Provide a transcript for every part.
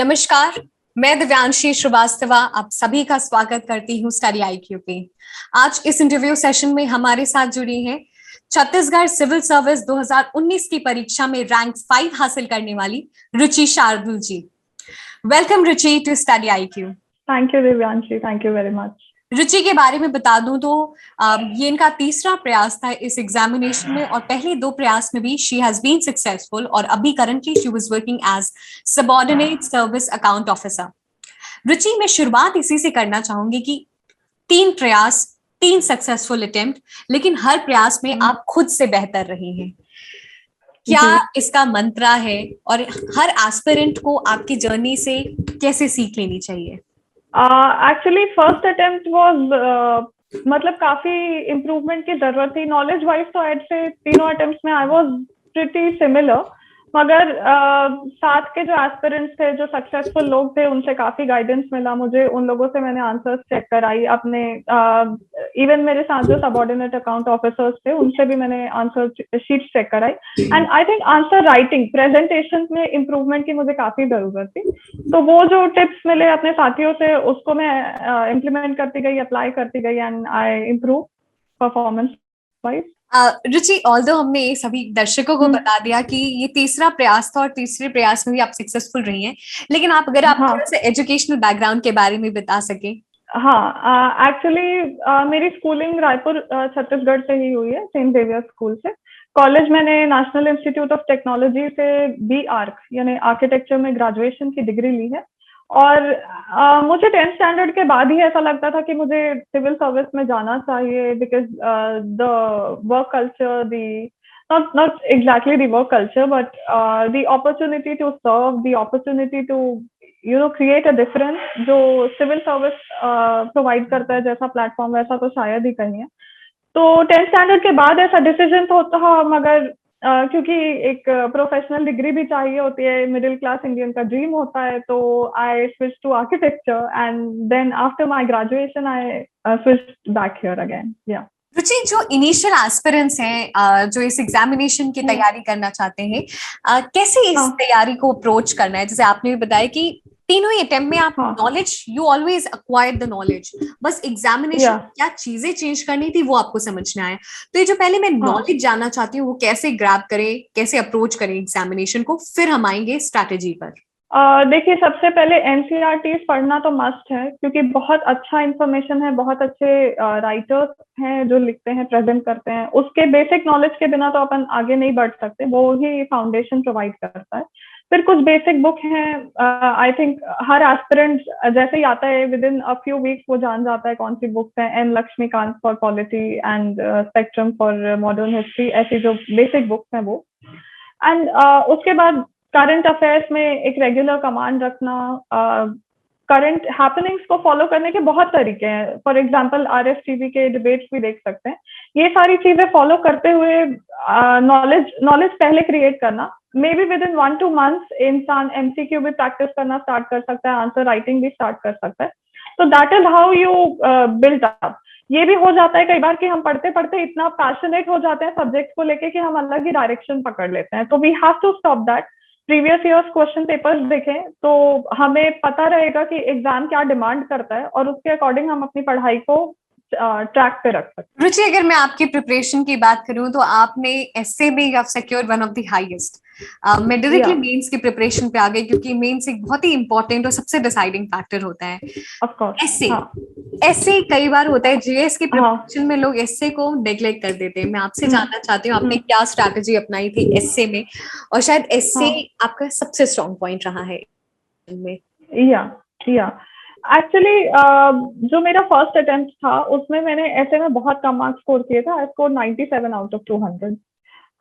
नमस्कार। मैं दिव्यांशी श्रीवास्तव आप सभी का स्वागत करती हूँ स्टडी आईक्यू पे। आज इस इंटरव्यू सेशन में हमारे साथ जुड़ी हैं छत्तीसगढ़ सिविल सर्विस 2019 की परीक्षा में रैंक 5 हासिल करने वाली Ruchi Shardul ji. Welcome Ruchi to Study IQ. Thank you Divyanshi, thank you very much. Ruchi के बारे में बता दूं तो ये इनका तीसरा प्रयास था इस एग्जामिनेशन में और पहले दो प्रयास में भी शी हैज बीन सक्सेसफुल और अभी currently she was working as subordinate service account officer. Ruchi, मैं शुरुआत इसी से करना चाहूंगी कि 3 प्रयास, 3 सक्सेसफुल अटेम्प्ट, लेकिन हर प्रयास में आप खुद से बेहतर रही हैं। क्या इसका मंत्रा है और हर एस्पिरेंट को आपकी जर्नी से कैसे सीख लेनी चाहिए? एक्चुअली फर्स्ट अटेम्प्ट वाज मतलब काफी इम्प्रूवमेंट की जरूरत थी। नॉलेज वाइज तो ऐड से तीनों अटेम्प्ट्स में आई वाज प्रिटी सिमिलर, मगर साथ के जो एस्पिरेंट्स थे, जो सक्सेसफुल लोग थे, उनसे काफी गाइडेंस मिला मुझे। उन लोगों से मैंने आंसर्स चेक कराई अपने। इवन मेरे साथ जो सबऑर्डिनेट अकाउंट ऑफिसर्स थे, उनसे भी मैंने आंसर शीट चेक कराई। And I think answer writing, presentation में इम्प्रूवमेंट की मुझे काफी जरूरत थी। तो वो जो टिप्स मिले अपने साथियों से, उसको मैं इम्प्लीमेंट करती गई, अप्लाई करती गई, and I improve performance wise. Ruchi, although हमने सभी दर्शकों को बता दिया कि ये तीसरा प्रयास था और तीसरे प्रयास में भी आप सक्सेसफुल रही हैं, लेकिन अगर आप थोड़ा सा एजुकेशनल बैकग्राउंड के बारे में बता सके। हाँ, एक्चुअली मेरी स्कूलिंग रायपुर छत्तीसगढ़ से ही हुई है, सेंट जेवियर स्कूल से। कॉलेज मैंने नेशनल इंस्टीट्यूट ऑफ टेक्नोलॉजी से BArch यानी आर्किटेक्चर में ग्रेजुएशन की डिग्री ली है। और मुझे 10th स्टैंडर्ड के बाद ही ऐसा लगता था कि मुझे सिविल सर्विस में जाना चाहिए, because the work culture, the not exactly the work culture, but the opportunity to serve, the opportunity to create a difference, जो सिविल सर्विस प्रोवाइड करता है जैसा प्लेटफॉर्म, वैसा तो शायद ही कहीं है। तो 10th स्टैंडर्ड के बाद ऐसा डिसीजन तो था, मगर क्योंकि एक प्रोफेशनल डिग्री भी चाहिए होती है, मिडिल क्लास इंडियन का ड्रीम होता है, तो I switch to architecture and then after my graduation I switch back here again. या रुचि, जो इनिशियल एस्पिरेंट्स हैं जो इस एग्जामिनेशन की तैयारी करना चाहते हैं, कैसे इस तैयारी को अप्रोच करना है? जैसे आपने भी बताया कि तीनों ही अटेम्प्ट में आप knowledge, you always acquire the knowledge, बस एग्जामिनेशन क्या चीजें चेंज करनी थी वो आपको समझना है। तो ये जो पहले मैं नॉलेज जानना चाहती हूँ, वो कैसे ग्रैब करें, कैसे अप्रोच करें एग्जामिनेशन को, फिर हम आएंगे स्ट्रैटेजी पर। देखिए, सबसे पहले NCERTs पढ़ना तो मस्ट है, क्योंकि बहुत अच्छा इंफॉर्मेशन है, बहुत अच्छे राइटर्स हैं जो लिखते हैं, प्रेजेंट करते हैं। उसके बेसिक नॉलेज के बिना तो अपन आगे नहीं बढ़ सकते, वो ही फाउंडेशन प्रोवाइड करता है। फिर कुछ बेसिक बुक हैं, आई थिंक हर एस्पिरेंट जैसे ही आता है within a few weeks वो जान जाता है कौन सी बुक्स हैं। N Laxmikanth for polity and Spectrum for modern history, ऐसी जो बेसिक बुक्स हैं वो। एंड उसके बाद करंट अफेयर्स में एक रेगुलर कमांड रखना, करंट हैपनिंग्स को फॉलो करने के बहुत तरीके हैं। फॉर एग्जांपल RSTV के डिबेट्स भी देख सकते हैं। ये सारी चीजें फॉलो करते हुए नॉलेज पहले क्रिएट करना, may be with in 1-2 months इंसान MCQ भी प्रैक्टिस करना स्टार्ट कर सकता है, आंसर राइटिंग भी स्टार्ट कर सकता है। तो that is how you build up. ये भी हो जाता है कई बार कि हम पढ़ते पढ़ते इतना पैशनेट हो जाते हैं सब्जेक्ट को लेके कि हम अलग ही डायरेक्शन पकड़ लेते हैं। तो we have to stop that. Previous years question papers देखें तो हमें पता रहेगा कि एग्जाम क्या डिमांड करता है, और उसके अकॉर्डिंग हम अपनी पढ़ाई को ट्रैक पे रख सकते हैं। रुचि, अगर मैं आपकी प्रिपरेशन की बात करूं तो आपने एसए में you secured one of the highest. मैं डायरेक्टली मेंस की प्रिपरेशन पे आ गई, क्योंकि मेंस एक बहुत ही इंपॉर्टेंट और सबसे डिसाइडिंग फैक्टर होता है। एसए कई बार होता है जीएस की प्रिपरेशन में लोग एसए को नेग्लेक्ट कर देते हैं। मैं आपसे जानना चाहती हूँ आपने क्या स्ट्रैटेजी अपनाई थी एसए में, और शायद एसए आपका सबसे स्ट्रॉन्ग पॉइंट रहा है में। एक्चुअली जो मेरा फर्स्ट अटेम्प्ट था उसमें मैंने ऐसे में बहुत कम मार्क्स स्कोर किए थे। I score 97 out of 200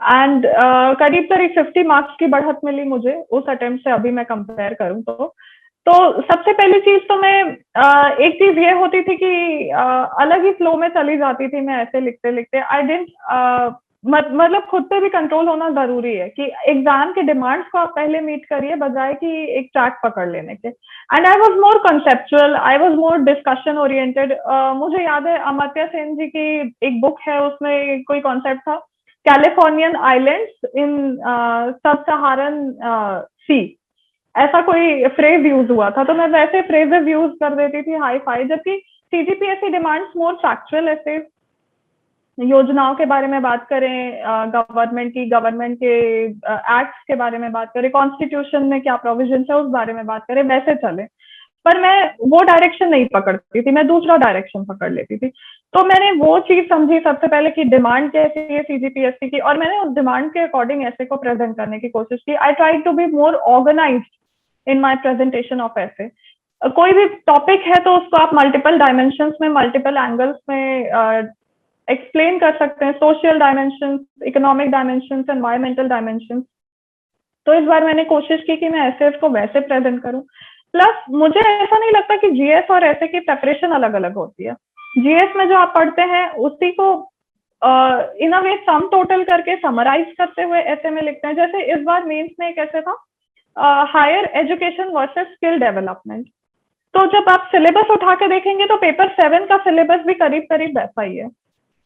and करीब 50 मार्क्स की बढ़त मिली मुझे उस अटेम्प्ट से। अभी मैं कंपेयर करूं तो सबसे पहली चीज तो मैं एक चीज ये होती थी कि अलग ही फ्लो में चली जाती थी मैं ऐसे लिखते लिखते। आई डिडंट मतलब खुद पे भी कंट्रोल होना जरूरी है कि एग्जाम के डिमांड्स को आप पहले मीट करिए, बजाय कि एक ट्रैक पकड़ लेने के। And I was more conceptual, I was more discussion oriented. मुझे याद है अमर्त्य सेन जी की एक बुक है, उसमें कोई कॉन्सेप्ट था कैलिफोर्नियन आइलैंड्स इन सब सहारन सी। ऐसा कोई फ्रेज यूज हुआ था, तो मैं वैसे फ्रेजेस यूज कर देती थी हाई फाई, जबकि सीजीपीएससी डिमांड्स मोर फैक्चुअल ऐसे योजनाओं के बारे में बात करें, गवर्नमेंट के एक्ट्स के बारे में बात करें, कॉन्स्टिट्यूशन में क्या प्रोविजन है उस बारे में बात करें, वैसे चले। पर मैं वो डायरेक्शन नहीं पकड़ती थी, मैं दूसरा डायरेक्शन पकड़ लेती थी। तो मैंने वो चीज समझी सबसे पहले कि डिमांड कैसी है सीजीपीएससी की, और मैंने उस डिमांड के अकॉर्डिंग ऐसे को प्रेजेंट करने की कोशिश की। I try to be more organised in my presentation of ऐसे। कोई भी टॉपिक है तो उसको आप मल्टीपल डायमेंशंस में, मल्टीपल एंगल्स में एक्सप्लेन कर सकते हैं, social dimension, economic dimension, environmental dimension. तो इस बार मैंने कोशिश की कि मैं ऐसे को वैसे प्रेजेंट करूं। प्लस मुझे ऐसा नहीं लगता कि जीएस और ऐसे की प्रेपरेशन अलग अलग होती है। जीएस में जो आप पढ़ते हैं उसी को इन अ वे सम टोटल करके समराइज करते हुए ऐसे में लिखते हैं। जैसे इस बार मेंस में एक ऐसे था, higher education versus skill development. तो जब आप सिलेबस उठा के देखेंगे तो पेपर 7 का सिलेबस भी करीब करीब वैसा ही है।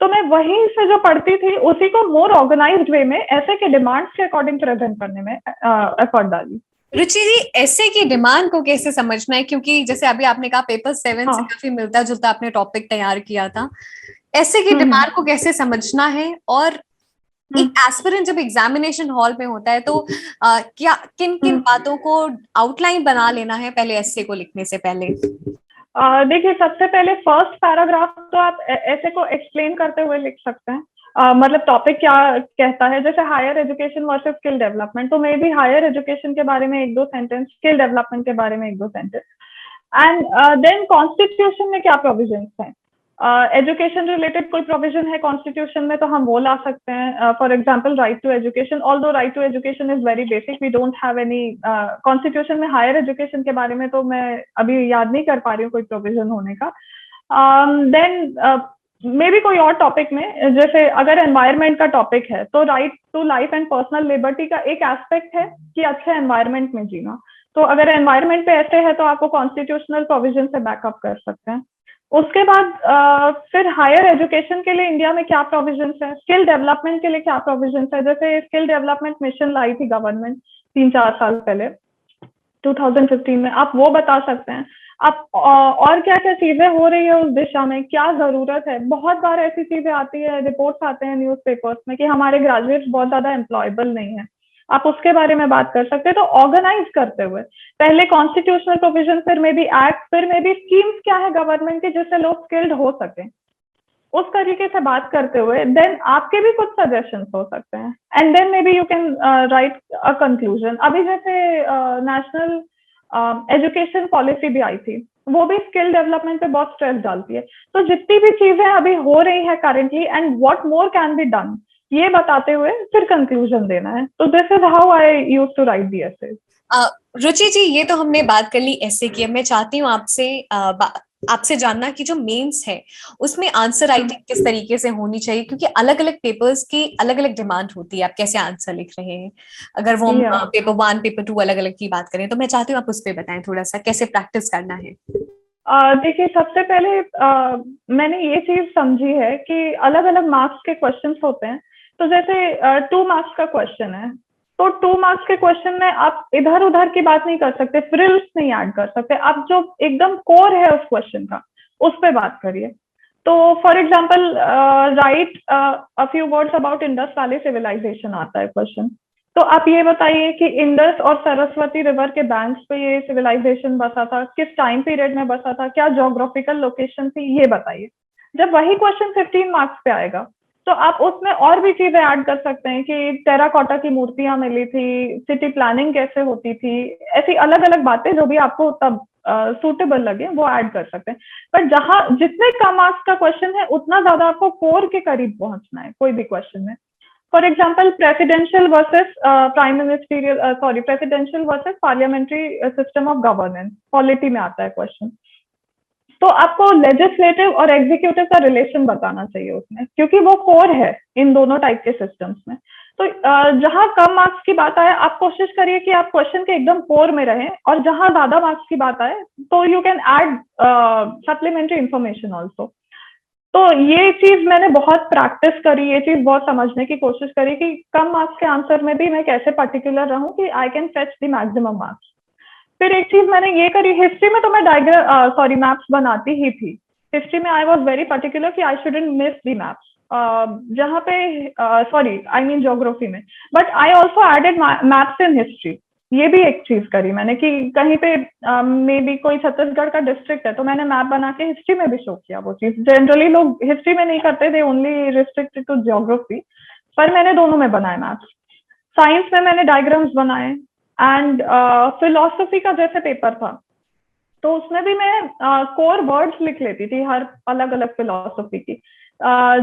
तो मैं वहीं से जो पढ़ती थी उसी को मोर ऑर्गेनाइज्ड वे में ऐसे के डिमांड्स के अकॉर्डिंग प्रेजेंट करने में एफर्ट डाली। रुचि जी, ऐसे की डिमांड को कैसे समझना है, क्योंकि जैसे अभी आपने कहा पेपर 7 से हाँ। काफी मिलता जुलता आपने टॉपिक तैयार किया था, ऐसे की हम्म। डिमांड को कैसे समझना है, और एक एस्पिरेंट जब एग्जामिनेशन हॉल में होता है तो क्या किन किन बातों को आउटलाइन बना लेना है पहले एस्से को लिखने से पहले? देखिए, सबसे पहले फर्स्ट पैराग्राफ तो आप ऐसे को एक्सप्लेन करते हुए लिख सकते हैं। मतलब टॉपिक क्या कहता है, जैसे higher education versus skill development, तो मे बी हायर एजुकेशन के बारे में 1-2 सेंटेंस, स्किल डेवलपमेंट के बारे में 1-2 सेंटेंस। एंड देन कॉन्स्टिट्यूशन में क्या प्रोविजन है, एजुकेशन रिलेटेड कोई प्रोविजन है कॉन्स्टिट्यूशन में तो हम वो ला सकते हैं। For example right to education, although right to education is very basic, we don't have any constitution में हायर एजुकेशन के बारे में तो मैं अभी याद नहीं कर पा रही हूँ कोई प्रोविजन होने का। देन मे बी कोई और टॉपिक में, जैसे अगर एनवायरमेंट का टॉपिक है तो right to life and personal liberty का एक एस्पेक्ट है कि अच्छे एनवायरमेंट में जीना। तो अगर एनवायरमेंट पे ऐसे है तो आपको कॉन्स्टिट्यूशनल प्रोविजन से बैकअप कर सकते हैं। उसके बाद फिर हायर एजुकेशन के लिए इंडिया में क्या प्रोविजन है, स्किल डेवलपमेंट के लिए क्या प्रोविजन है। जैसे स्किल डेवलपमेंट मिशन लाई थी गवर्नमेंट 3-4 साल पहले 2015 में, आप वो बता सकते हैं। आप और क्या क्या चीजें हो रही है उस दिशा में, क्या जरूरत है। बहुत बार ऐसी चीजें आती है, रिपोर्ट्स आते हैं न्यूज़पेपर्स में कि हमारे ग्रेजुएट्स बहुत ज्यादा एम्प्लॉयबल नहीं है, आप उसके बारे में बात कर सकते हैं। तो ऑर्गेनाइज करते हुए पहले कॉन्स्टिट्यूशनल प्रोविजन, फिर में भी एक्ट, फिर में भी स्कीम्स क्या है गवर्नमेंट की जिससे लोग स्किल्ड हो सके, उस तरीके से बात करते हुए देन आपके भी कुछ सजेशंस हो सकते हैं। And then maybe you can write a conclusion. अभी जैसे नेशनल एजुकेशन पॉलिसी भी आई थी, वो भी स्किल डेवलपमेंट पे बहुत स्ट्रेस डालती है। तो जितनी भी चीजें अभी हो रही है currently and what more can be done, ये बताते हुए फिर कंक्लूजन देना है। तो this is how I use to write the essay. Ruchi ji, ये तो हमने बात कर ली ऐसे की। अब मैं चाहती हूँ आपसे जानना कि जो मेंस है उसमें आंसर राइटिंग किस तरीके से होनी चाहिए, क्योंकि अलग अलग पेपर्स की अलग अलग डिमांड होती है। आप कैसे आंसर लिख रहे हैं, अगर वो पेपर 1 पेपर 2 अलग अलग की बात करें, तो मैं चाहती हूँ आप उस पर बताएं थोड़ा सा कैसे प्रैक्टिस करना है। देखिए, सबसे पहले मैंने ये चीज समझी है कि अलग अलग मार्क्स के क्वेश्चंस होते हैं। तो जैसे 2 मार्क्स का क्वेश्चन है, तो 2 मार्क्स के क्वेश्चन में आप इधर उधर की बात नहीं कर सकते, फ्रिल्स नहीं ऐड कर सकते, आप जो एकदम कोर है उस क्वेश्चन का उस पर बात करिए। तो for example write a few words about Indus valley civilisation आता है क्वेश्चन। तो आप ये बताइए कि इंडस और सरस्वती रिवर के बैंक्स पे ये सिविलाइजेशन बसा था, किस टाइम पीरियड में बसा था, क्या ज्योग्राफिकल लोकेशन थी, ये बताइए। जब वही क्वेश्चन 15 मार्क्स पे आएगा तो आप उसमें और भी चीजें ऐड कर सकते हैं कि टेराकोटा की मूर्तियां मिली थी, सिटी प्लानिंग कैसे होती थी, ऐसी अलग अलग बातें जो भी आपको तब सूटेबल लगे वो ऐड कर सकते हैं। पर जहां जितने कम मार्क्स का क्वेश्चन है उतना ज्यादा आपको कोर के करीब पहुंचना है कोई भी क्वेश्चन में। For example presidential versus prime ministerial, presidential versus parliamentary system of governance, polity में आता है क्वेश्चन। तो आपको लेजिस्लेटिव और एग्जीक्यूटिव का रिलेशन बताना चाहिए उसमें, क्योंकि वो कोर है इन दोनों टाइप के सिस्टम्स में। तो जहां कम मार्क्स की बात आए आप कोशिश करिए कि आप क्वेश्चन के एकदम कोर में रहें, और जहां ज्यादा मार्क्स की बात आए तो you can add supplementary information also. तो ये चीज मैंने बहुत प्रैक्टिस करी, ये चीज बहुत समझने की कोशिश करी कि कम मार्क्स के आंसर में भी मैं कैसे पर्टिकुलर रहूं कि I can fetch the maximum marks. फिर एक चीज मैंने ये करी, हिस्ट्री में तो मैं मैप्स बनाती ही थी। हिस्ट्री में आई वॉज वेरी पर्टिकुलर कि I shouldn't miss the maps, जहाँ पे ज्योग्राफी में, but I also added maps in history. ये भी एक चीज करी मैंने कि कहीं पे मे बी कोई छत्तीसगढ़ का डिस्ट्रिक्ट है तो मैंने मैप बना के हिस्ट्री में भी शो किया। वो चीज जनरली लोग हिस्ट्री में नहीं करते थे, ओनली रिस्ट्रिक्टेड टू ज्योग्राफी, पर मैंने दोनों में बनाए मैप्स। साइंस में मैंने डायग्राम्स बनाए, एंड फिलोसफी का जैसे पेपर था तो उसमें भी मैं कोर वर्ड्स लिख लेती थी हर अलग अलग फिलोसफी की।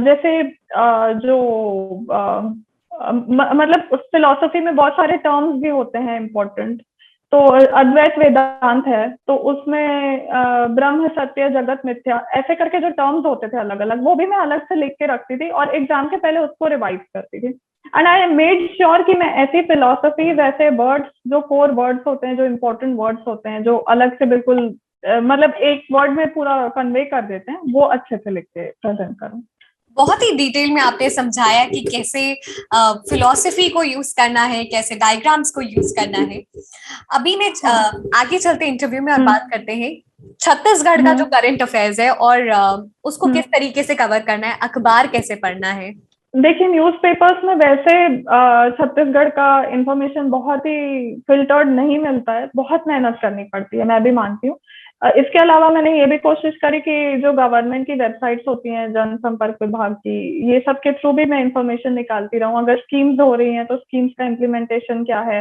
जैसे जो मतलब फिलोसफी में बहुत सारे टर्म्स भी होते हैं इम्पोर्टेंट। तो अद्वैत वेदांत है तो उसमें ब्रह्म सत्य जगत मिथ्या ऐसे करके जो टर्म्स होते थे अलग अलग, वो भी मैं अलग से लिख के रखती थी और एग्जाम के पहले उसको रिवाइज करती थी। एंड आई मेड श्योर कि मैं ऐसी फिलोसफी, वैसे वर्ड्स जो कोर वर्ड्स होते हैं, जो इम्पोर्टेंट वर्ड्स होते हैं, जो अलग से बिल्कुल मतलब एक वर्ड में पूरा कन्वे कर देते हैं, वो अच्छे से लिख के प्रेजेंट करूं। बहुत ही डिटेल में आपने समझाया कि कैसे फिलॉसफी को यूज करना है, कैसे डायग्राम्स को यूज करना है। अभी मैं आगे चलते इंटरव्यू में और बात करते हैं छत्तीसगढ़ का जो करंट अफेयर्स है और उसको किस तरीके से कवर करना है, अखबार कैसे पढ़ना है। देखिए न्यूज़पेपर्स में वैसे छत्तीसगढ़ का इंफॉर्मेशन बहुत ही फिल्टर्ड नहीं मिलता है, बहुत मेहनत करनी पड़ती है, मैं भी मानती हूँ। इसके अलावा मैंने ये भी कोशिश करी कि जो गवर्नमेंट की वेबसाइट्स होती हैं, जनसंपर्क विभाग की, ये सब के थ्रू भी मैं इंफॉर्मेशन निकालती रहूं। अगर स्कीम्स हो रही हैं तो स्कीम्स का इम्प्लीमेंटेशन क्या है।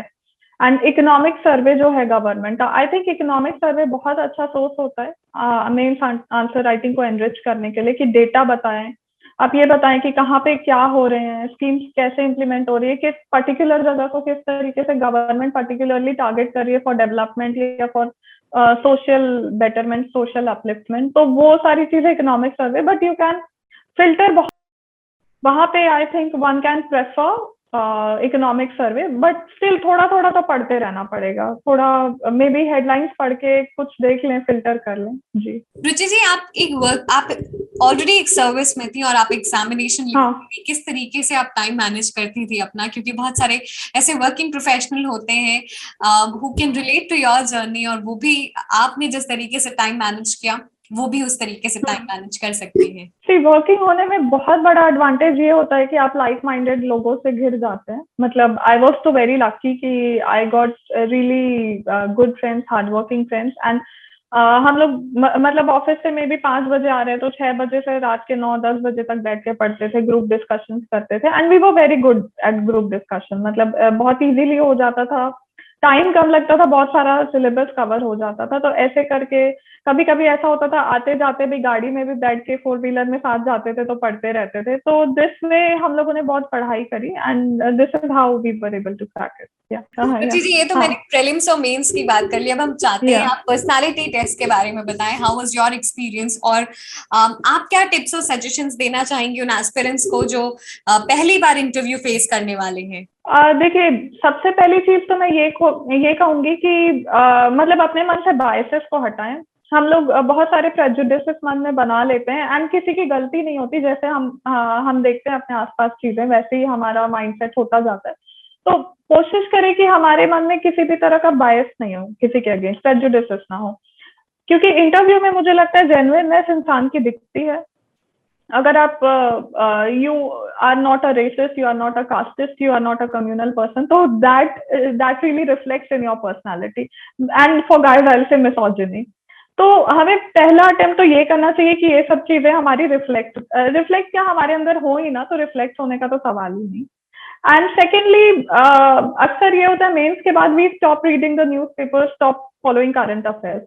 एंड इकोनॉमिक सर्वे जो है गवर्नमेंट का, आई थिंक इकोनॉमिक सर्वे बहुत अच्छा सोर्स होता है मेन आंसर राइटिंग को एनरिच करने के लिए, कि डेटा बताएं, आप ये बताएं कि कहाँ पे क्या हो रहे हैं, स्कीम्स कैसे इम्प्लीमेंट हो रही है, किस पर्टिकुलर जगह को किस तरीके से गवर्नमेंट पर्टिकुलरली टारगेट कर रही है फॉर डेवलपमेंट या for social betterment, social upliftment. तो वो सारी चीजें economic survey, but you can filter वहां पे। I think one can prefer economic survey, but still थोड़ा थोड़ा तो पढ़ते रहना पड़ेगा, थोड़ा मे बी हेडलाइंस पढ़ के कुछ देख लें, फिल्टर कर लें। जी रुचि जी, आप ऑलरेडी एक सर्विस में थी और आप एग्जामिनेशन लिखती थी, किस तरीके से आप टाइम मैनेज करती थी अपना, क्योंकि बहुत सारे ऐसे वर्किंग प्रोफेशनल होते हैं who can relate to your journey, और वो भी आपने जिस तरीके से टाइम मैनेज किया वो भी उस तरीके से टाइम मैनेज कर सकती हैं। सी वर्किंग होने में बहुत बड़ा एडवांटेज ये होता है कि आप लाइक माइंडेड लोगों से घिर जाते हैं। मतलब आई वॉज तो वेरी लकी कि I got really good friends, hard working friends. And हम लोग मतलब ऑफिस से मे भी 5 बजे आ रहे हैं तो 6 बजे से रात के 9-10 बजे तक बैठ के पढ़ते थे, ग्रुप डिस्कशन करते थे, and we were very good at group discussion. मतलब बहुत इजीली हो जाता था, टाइम कम लगता था, बहुत सारा सिलेबस कवर हो जाता था। तो ऐसे करके कभी कभी ऐसा होता था आते जाते भी गाड़ी में भी बैठ के 4 व्हीलर में साथ जाते थे तो पढ़ते रहते थे। तो दिस में हम लोगों ने बहुत पढ़ाई करी, and this is how we were able to crack it. जी जी, ये तो मैंने प्रीलिम्स और मेंस की बात कर ली। अब हम चाहते हैं आप पर्सनालिटी टेस्ट के बारे में बताएं, हाउ वाज योर एक्सपीरियंस, और आप क्या टिप्स और सजेशंस देना चाहेंगे उन एस्पिरेंट्स को जो पहली बार इंटरव्यू फेस करने वाले हैं। देखिए सबसे पहली चीज तो मैं ये कहूंगी कि मतलब अपने मन से बायसेस को हटाएं। हम लोग बहुत सारे प्रेजुडिसेस मन में बना लेते हैं, एंड किसी की गलती नहीं होती। जैसे हम देखते हैं अपने आसपास चीजें, वैसे ही हमारा माइंडसेट होता जाता है। तो कोशिश करें कि हमारे मन में किसी भी तरह का बायस नहीं हो, किसी के अगेंस्ट प्रेजुडिसेस ना हो, क्योंकि इंटरव्यू में मुझे लगता है जेन्युइननेस इंसान की दिखती है। अगर आप you are not a racist, you are not a casteist, you are not a communal person, तो that really reflects in your personality. And for guys I will say misogyny. तो हमें पहला अटेम्प्ट तो ये करना चाहिए कि ये सब चीजें हमारी रिफ्लेक्ट क्या हमारे अंदर हो ही ना, तो रिफ्लेक्ट होने का तो सवाल ही नहीं। एंड सेकेंडली अक्सर ये होता है मेंस के बाद we stop reading the newspaper, stop following current affairs,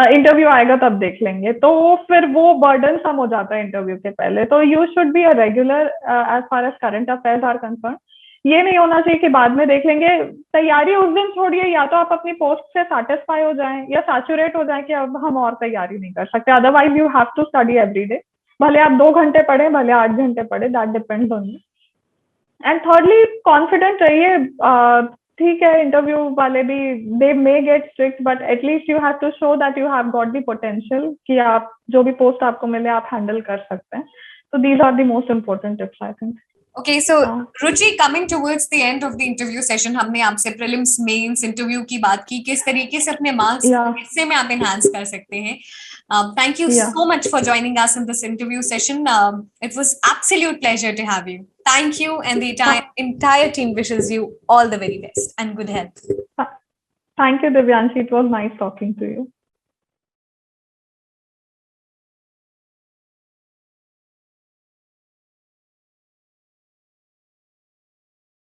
interview आएगा तब देख लेंगे, तो फिर वो बर्डन कम हो जाता है इंटरव्यू के पहले। तो you should be a regular as far as current affairs are concern. ये नहीं होना चाहिए कि बाद में देख लेंगे। तैयारी उस दिन छोड़िए, या तो आप अपनी पोस्ट से सेटिस्फाई हो जाएं या सैचुरेट हो जाएं कि अब हम और तैयारी नहीं कर सकते। Otherwise you have to study every day, भले आप 2 घंटे पढ़े, भले 8 घंटे पढ़े, that depends on you. And thirdly confident रहिए। ठीक है इंटरव्यू वाले भी they may get strict, but at least you have to show that you have got the potential कि आप जो भी पोस्ट आपको मिले आप हैंडल कर सकते हैं। तो these are the most important tips I think. Okay, so हाँ. Ruchi, coming towards the end of the interview session, हमने आपसे prelims, mains, interview की बात की, किस तरीके से अपने marks Yeah. हिस्से में आप enhance कर सकते हैं. Thank you Yeah. so much for joining us in this interview session. It was absolute pleasure to have you. Thank you, and the entire team wishes you all the very best and good health. Thank you, Divyanshi. It was nice talking to you.